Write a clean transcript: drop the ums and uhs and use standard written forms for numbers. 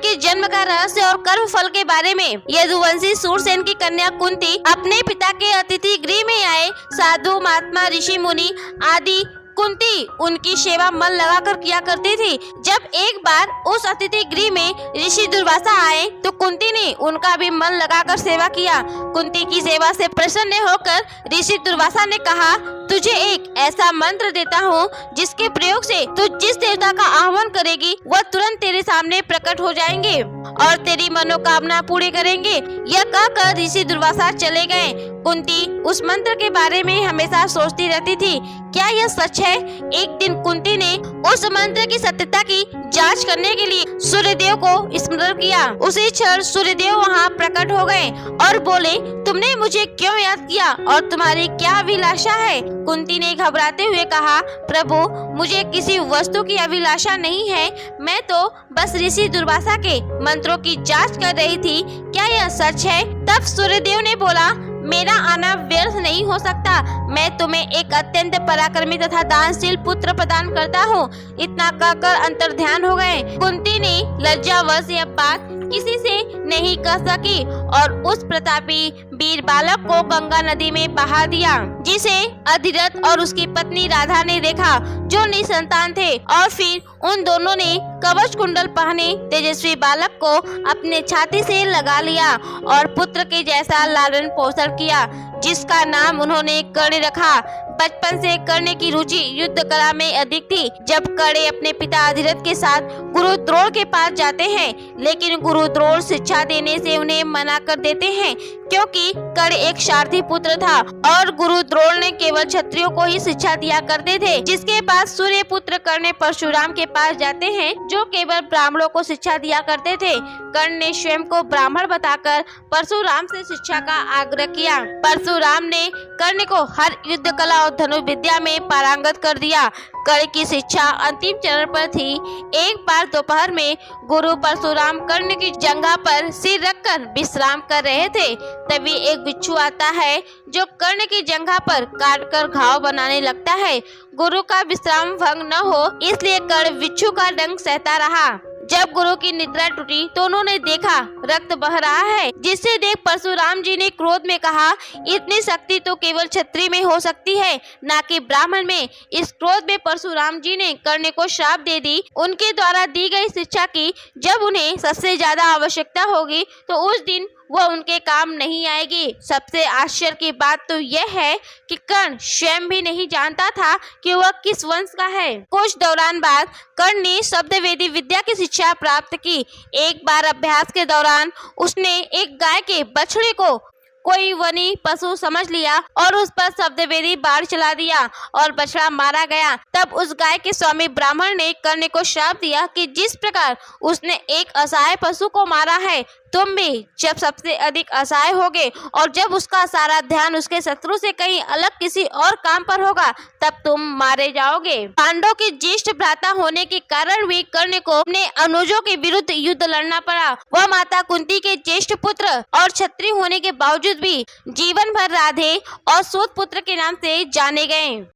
के जन्म का रहस्य और कर्म फल के बारे में। यदुवंशी सूरसेन की कन्या कुंती अपने पिता के अतिथि गृह में आए साधु महात्मा ऋषि मुनि आदि कुंती उनकी सेवा मन लगाकर किया करती थी। जब एक बार उस अतिथि गृह में ऋषि दुर्वासा आए तो कुंती ने उनका भी मन लगाकर सेवा किया। कुंती की सेवा से प्रसन्न होकर ऋषि दुर्वासा ने कहा, तुझे एक ऐसा मंत्र देता हूँ जिसके प्रयोग से तू जिस देवता का आह्वान करेगी वह तुरंत तेरे सामने प्रकट हो जाएंगे और तेरी मनोकामना पूरी करेंगे। यह कहकर ऋषि दुर्वासा चले गए। कुंती उस मंत्र के बारे में हमेशा सोचती रहती थी, क्या यह सच है? एक दिन कुंती ने उस मंत्र की सत्यता की जांच करने के लिए सूर्यदेव को स्मरण किया। उसी क्षण सूर्यदेव वहां प्रकट हो गए और बोले, तुमने मुझे क्यों याद किया और तुम्हारी क्या अभिलाषा है? कुंती ने घबराते हुए कहा, प्रभु मुझे किसी वस्तु की अभिलाषा नहीं है, मैं तो बस ऋषि दुर्वासा के मंत्रों की जांच कर रही थी, क्या यह सच है? तब सूर्यदेव ने बोला, मेरा आना व्यर्थ नहीं हो सकता, मैं तुम्हें एक अत्यंत पराक्रमी तथा दानशील पुत्र प्रदान करता हूँ। इतना कहकर अंतर्ध्यान हो गए। कुंती ने लज्जावश यह बात किसी से नहीं कह सकी और उस प्रतापी वीर बालक को गंगा नदी में बहा दिया, जिसे अधिरथ और उसकी पत्नी राधा ने देखा जो निसंतान थे। और फिर उन दोनों ने कवच कुंडल पहने तेजस्वी बालक को अपने छाती से लगा लिया और पुत्र के जैसा लालन पोषण किया, जिसका नाम उन्होंने कर्ण रखा। बचपन से कर्ण की रुचि युद्ध कला में अधिक थी। जब कर्ण अपने पिता अधिरथ के साथ गुरु द्रोण के पास जाते हैं, लेकिन गुरु द्रोण शिक्षा देने से उन्हें मना कर देते हैं, क्योंकि कर्ण एक सारथी पुत्र था और गुरु द्रोण ने केवल क्षत्रियों को ही शिक्षा दिया करते थे। जिसके बाद सूर्य पुत्र कर्ण परशुराम के पास जाते हैं, जो केवल ब्राह्मणों को शिक्षा दिया करते थे। कर्ण ने स्वयं को ब्राह्मण बताकर परशुराम से शिक्षा का आग्रह किया। परशुराम ने कर्ण को हर युद्ध कला और धनुर्विद्या में पारंगत कर दिया। कर्ण की शिक्षा अंतिम चरण पर थी। एक बार दोपहर में गुरु परशुराम कर्ण की जंघा पर सिर रखकर विश्राम कर रहे थे। तभी एक बिच्छू आता है जो कर्ण की जंघा पर काटकर घाव बनाने लगता है। गुरु का विश्राम भंग न हो इसलिए कर्ण बिच्छू का डंक सहता रहा। जब गुरु की निद्रा टूटी तो उन्होंने देखा रक्त बह रहा है, जिसे देख परशुराम जी ने क्रोध में कहा, इतनी शक्ति तो केवल क्षत्रिय में हो सकती है, ना कि ब्राह्मण में। इस क्रोध में परशुराम जी ने कर्ण को श्राप दे दी। उनके द्वारा दी गई शिक्षा की जब उन्हें सबसे ज्यादा आवश्यकता होगी तो उस दिन वह उनके काम नहीं आएगी। सबसे आश्चर्य की बात तो यह है कि कर्ण स्वयं भी नहीं जानता था कि वह किस वंश का है। कुछ दौरान बाद कर्ण ने शब्दवेदी विद्या की शिक्षा प्राप्त की। एक बार अभ्यास के दौरान उसने एक गाय के बछड़े को कोई वनी पशु समझ लिया और उस पर शब्दवेदी बाढ़ चला दिया और बछड़ा मारा गया। तब उस गाय के स्वामी ब्राह्मण ने कर्ण को श्राप दिया कि जिस प्रकार उसने एक असहाय पशु को मारा है, तुम भी जब सबसे अधिक असहाय होगे और जब उसका सारा ध्यान उसके शत्रु से कहीं अलग किसी और काम पर होगा, तब तुम मारे जाओगे। पांडवों के ज्येष्ठ भ्राता होने के कारण भी कर्ण को अपने अनुजों के विरुद्ध युद्ध लड़ना पड़ा। वह माता कुंती के ज्येष्ठ पुत्र और क्षत्रिय होने के बावजूद भी जीवन भर राधे और सूत पुत्र के नाम से जाने गए।